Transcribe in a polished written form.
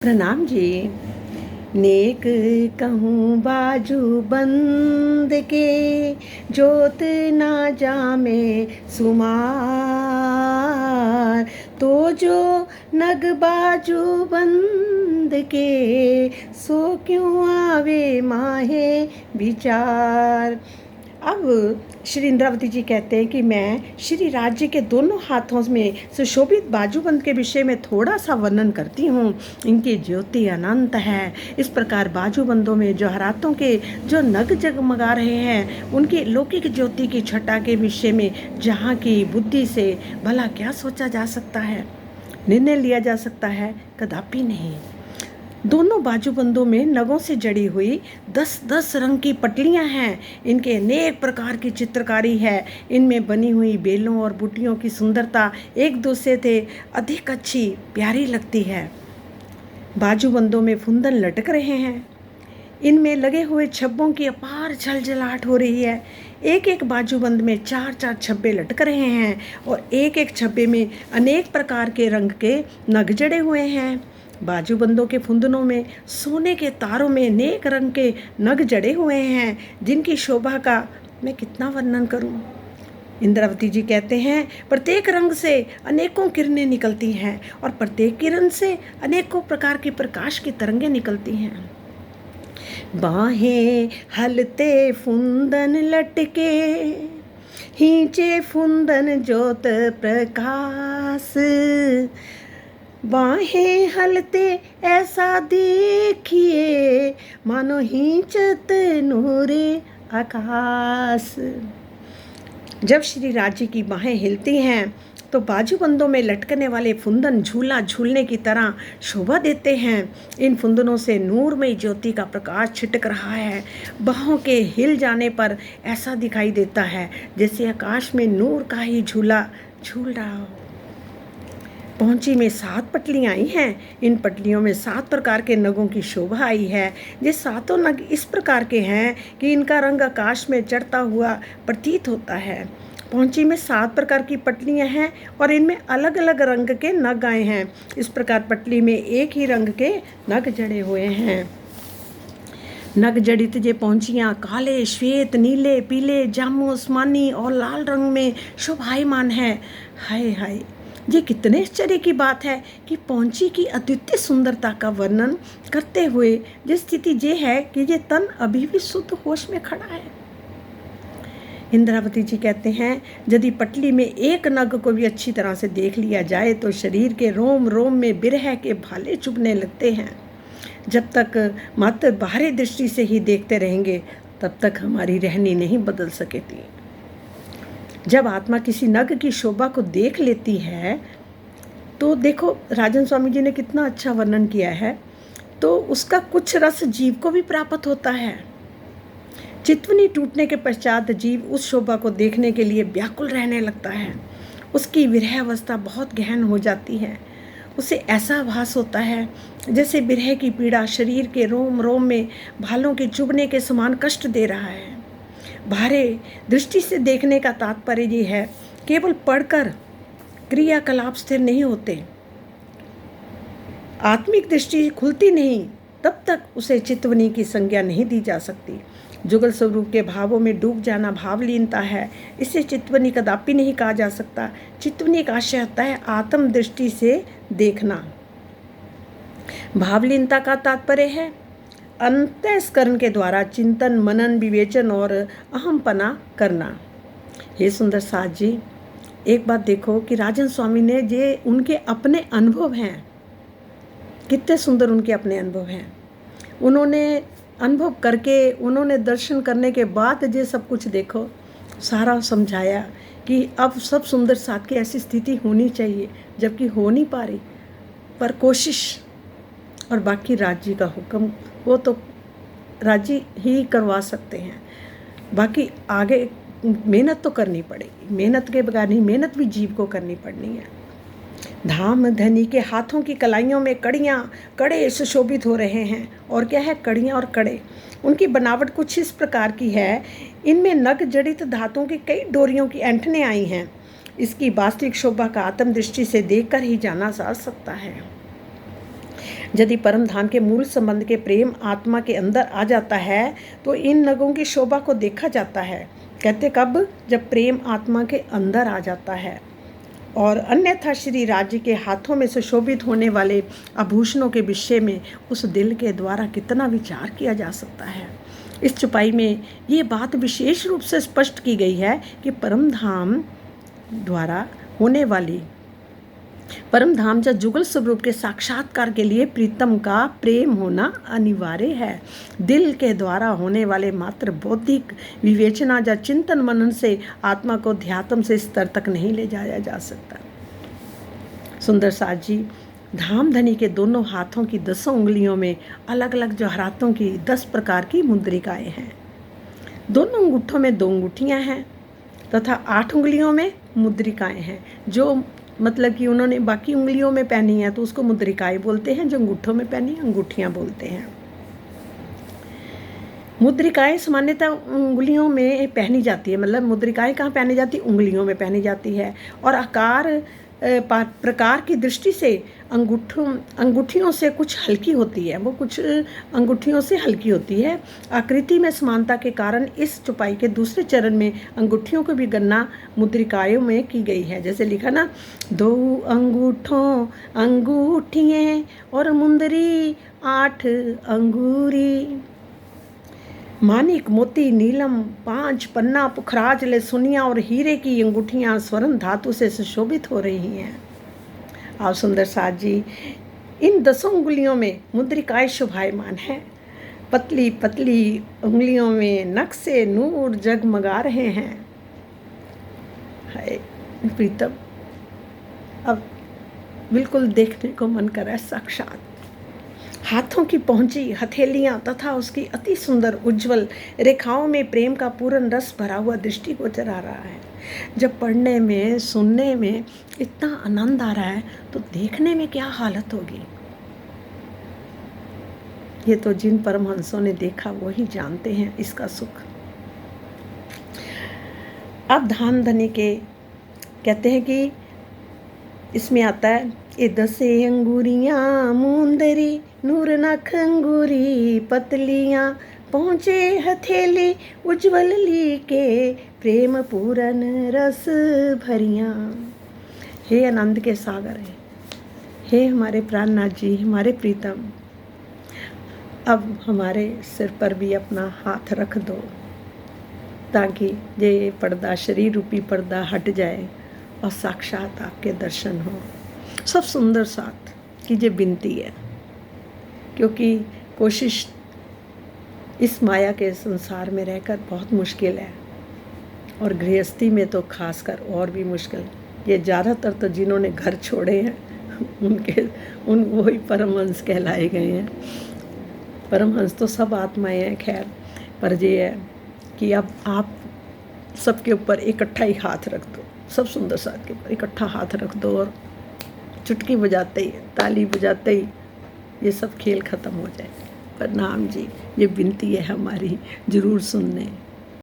प्रणाम जी। नेक कहूँ बाजू बंद के, जोत ना जामे सुमार। तो जो नग बाजू बंद के, सो क्यों आवे माहे विचार। अब श्री इंद्रावती जी कहते हैं कि मैं श्री राज्य के दोनों हाथों में सुशोभित बाजूबंद के विषय में थोड़ा सा वर्णन करती हूँ। इनकी ज्योति अनंत है। इस प्रकार बाजूबंदों में जवाहरातों के जो नग जगमगा रहे हैं, उनकी लौकिक ज्योति की छटा के विषय में जहाँ की बुद्धि से भला क्या सोचा जा सकता है, निर्णय लिया जा सकता है? कदापि नहीं। दोनों बाजूबंदों में नगों से जड़ी हुई 10-10 रंग की पटलियां हैं। इनके अनेक प्रकार की चित्रकारी है। इनमें बनी हुई बेलों और बूटियों की सुंदरता एक दूसरे से अधिक अच्छी प्यारी लगती है। बाजूबंदों में फुंदन लटक रहे हैं। इनमें लगे हुए छब्बों की अपार झलझलाहट हो रही है। एक एक बाजूबंद में 4-4 छब्बे लटक रहे हैं और एक एक छब्बे में अनेक प्रकार के रंग के नग जड़े हुए हैं। बाजूबंदों के फुंदनों में सोने के तारों में अनेक रंग के नग जड़े हुए हैं, जिनकी शोभा का मैं कितना वर्णन करूं। इंद्रावती जी कहते हैं, प्रत्येक रंग से अनेकों किरणें निकलती हैं और प्रत्येक किरण से अनेकों प्रकार की प्रकाश की तरंगें निकलती हैं। बाहें हलते फुंदन लटके, हिंचे फुंदन ज्योत प्रकाश। बाहें हलते ऐसा देखिए, मानो हिंचत नूरे आकाश। जब श्री राज्य की बाहें हिलती हैं तो बाजूबंदों में लटकने वाले फुंदन झूला झूलने की तरह शोभा देते हैं। इन फुंदनों से नूरमय ज्योति का प्रकाश छिटक रहा है। बाहों के हिल जाने पर ऐसा दिखाई देता है जैसे आकाश में नूर का ही झूला झूल रहा हो। पहुंची में 7 पटलियां आई हैं। इन पटलियों में 7 प्रकार के नगों की शोभा आई है। ये 7 नग इस प्रकार के हैं कि इनका रंग आकाश में चढ़ता हुआ प्रतीत होता है। पहुंची में 7 प्रकार की पटलियां हैं और इनमें अलग अलग रंग के नग आए हैं। इस प्रकार पटली में एक ही रंग के नग जड़े हुए हैं। नग जड़ित जे पहुंचियाँ काले, श्वेत, नीले, पीले, जामू, आसमानी और लाल रंग में शोभायमान है। हाय हाय, ये कितने आश्चर्य की बात है कि पहुंची की अद्वितीय सुंदरता का वर्णन करते हुए ये स्थिति ये है कि ये तन अभी भी शुद्ध होश में खड़ा है। इंद्रावती जी कहते हैं, यदि पटली में एक नग को भी अच्छी तरह से देख लिया जाए तो शरीर के रोम रोम में बिरह के भाले चुभने लगते हैं। जब तक मात्र बाहरी दृष्टि से ही देखते रहेंगे तब तक हमारी रहनी नहीं बदल सकेती। जब आत्मा किसी नग की शोभा को देख लेती है तो देखो, राजन स्वामी जी ने कितना अच्छा वर्णन किया है। तो उसका कुछ रस जीव को भी प्राप्त होता है। चितवनी टूटने के पश्चात जीव उस शोभा को देखने के लिए व्याकुल रहने लगता है। उसकी विरह अवस्था बहुत गहन हो जाती है। उसे ऐसा आभास होता है जैसे विरह की पीड़ा शरीर के रोम रोम में भालों के चुभने के समान कष्ट दे रहा है। बाहरी दृष्टि से देखने का तात्पर्य ये है, केवल पढ़कर क्रियाकलाप स्थिर नहीं होते। आत्मिक दृष्टि खुलती नहीं तब तक उसे चितवनी की संज्ञा नहीं दी जा सकती। जुगल स्वरूप के भावों में डूब जाना भावलीनता है। इसे चितवनी कदापि नहीं कहा जा सकता। चितवनी का आशय होता है आत्म दृष्टि से देखना। भावलीनता का तात्पर्य है अंतःस्करण के द्वारा चिंतन, मनन, विवेचन और अहमपना करना। हे सुंदर साथ जी, एक बात देखो कि राजन स्वामी ने जे उनके अपने अनुभव हैं, कितने सुंदर उनके अपने अनुभव हैं। उन्होंने अनुभव करके, उन्होंने दर्शन करने के बाद जे सब कुछ देखो, सारा समझाया कि अब सब सुंदर साथ की ऐसी स्थिति होनी चाहिए, जबकि हो नहीं पा रही। पर कोशिश और बाकी राज्य का हुक्म, वो तो राजी ही करवा सकते हैं। बाकी आगे मेहनत तो करनी पड़ेगी। मेहनत के बगैर नहीं, मेहनत भी जीव को करनी पड़नी है। धाम धनी के हाथों की कलाइयों में कड़ियाँ, कड़े सुशोभित हो रहे हैं। और क्या है कड़ियाँ और कड़े? उनकी बनावट कुछ इस प्रकार की है, इनमें नग जड़ित धातुओं की कई डोरियों की ऐंठने आई हैं। इसकी वास्तविक शोभा का आत्म दृष्टि से देखकर ही जाना जा सकता है। यदि परम धाम के मूल संबंध के प्रेम आत्मा के अंदर आ जाता है तो इन नगों की शोभा को देखा जाता है। कहते कब? जब प्रेम आत्मा के अंदर आ जाता है। और अन्यथा श्री राज्य के हाथों में सुशोभित होने वाले आभूषणों के विषय में उस दिल के द्वारा कितना विचार किया जा सकता है। इस चौपाई में ये बात विशेष रूप से स्पष्ट की गई है कि परम धाम या जुगल स्वरूप के साक्षात्कार के लिए प्रीतम का प्रेम होना अनिवार्य है। दिल के द्वारा होने वाले मात्र बौद्धिक विवेचना या चिंतन मनन से आत्मा को ध्यात्म से स्तर तक नहीं ले जाया जा सकता। सुंदर साथ जी धामधनी के दोनों हाथों की 10 उंगलियों में अलग अलग जवाहरातों की 10 प्रकार की मुद्रिकाएं हैं। दोनों अंगूठों में 2 अंगूठियां हैं तथा 8 उंगलियों में मुद्रिकाएं हैं। जो मतलब कि उन्होंने बाकी उंगलियों में पहनी है तो उसको मुद्रिकाएं बोलते हैं, जो अंगूठों में पहनी अंगूठियां बोलते हैं। मुद्रिकाएं सामान्यतः उंगलियों में पहनी जाती है, मतलब मुद्रिकाएं कहाँ पहनी जाती? उंगलियों में पहनी जाती है। और आकार प्रकार की दृष्टि से अंगूठियों से कुछ हल्की होती है, वो कुछ अंगूठियों से हल्की होती है। आकृति में समानता के कारण इस चौपाई के दूसरे चरण में अंगूठियों को भी गणना मुद्रिकाओं में की गई है। जैसे लिखा ना, 2 अंगूठों अंगूठियाँ और मुंदरी 8 अंगूरी, मानिक मोती नीलम 5 पन्ना पुखराज ले सुनिया और हीरे की अंगूठियाँ स्वर्ण धातु से सुशोभित हो रही हैं। आप सुंदर साथ जी इन 10 उंगलियों में मुद्रिकाएं शोभायमान हैं। पतली पतली उंगलियों में नक्शे नूर जगमगा रहे हैं। हाय प्रीतम, अब बिल्कुल देखने को मन कर रहा है साक्षात। हाथों की पहुंची हथेलियां तथा उसकी अति सुंदर उज्जवल रेखाओं में प्रेम का पूर्ण रस भरा हुआ दृष्टिगोचर आ रहा है। जब पढ़ने में सुनने में इतना आनंद आ रहा है तो देखने में क्या हालत होगी। ये तो जिन परमहंसों ने देखा वही जानते हैं इसका सुख। अब धामधनी के कहते हैं कि इसमें आता है, ये 10 अंगूरियाँ मुंदरी नूर नख अंगूरी पतलियाँ पहुँचे हथेली उज्जवल ली के प्रेम पूरन रस भरियाँ। हे आनंद के सागर है, हे हमारे प्राणनाथ जी, हमारे प्रीतम, अब हमारे सिर पर भी अपना हाथ रख दो ताकि ये पर्दा, शरीर रूपी पर्दा हट जाए और साक्षात आपके दर्शन हो। सब सुंदर साथ कीजिए, विनती है, क्योंकि कोशिश इस माया के संसार में रहकर बहुत मुश्किल है और गृहस्थी में तो खासकर और भी मुश्किल। ये ज़्यादातर तो जिन्होंने घर छोड़े हैं वही परमहंस कहलाए गए हैं। परमहंस तो सब आत्माएं हैं खैर, पर ये है कि अब आप सबके ऊपर इकट्ठा ही हाथ रख दो, सब सुंदर साथ के ऊपर इकट्ठा हाथ रख दो और चुटकी बजाते ही, ताली बजाते ही ये सब खेल ख़त्म हो जाए। प्रणाम जी, ये विनती है हमारी, ज़रूर सुनने।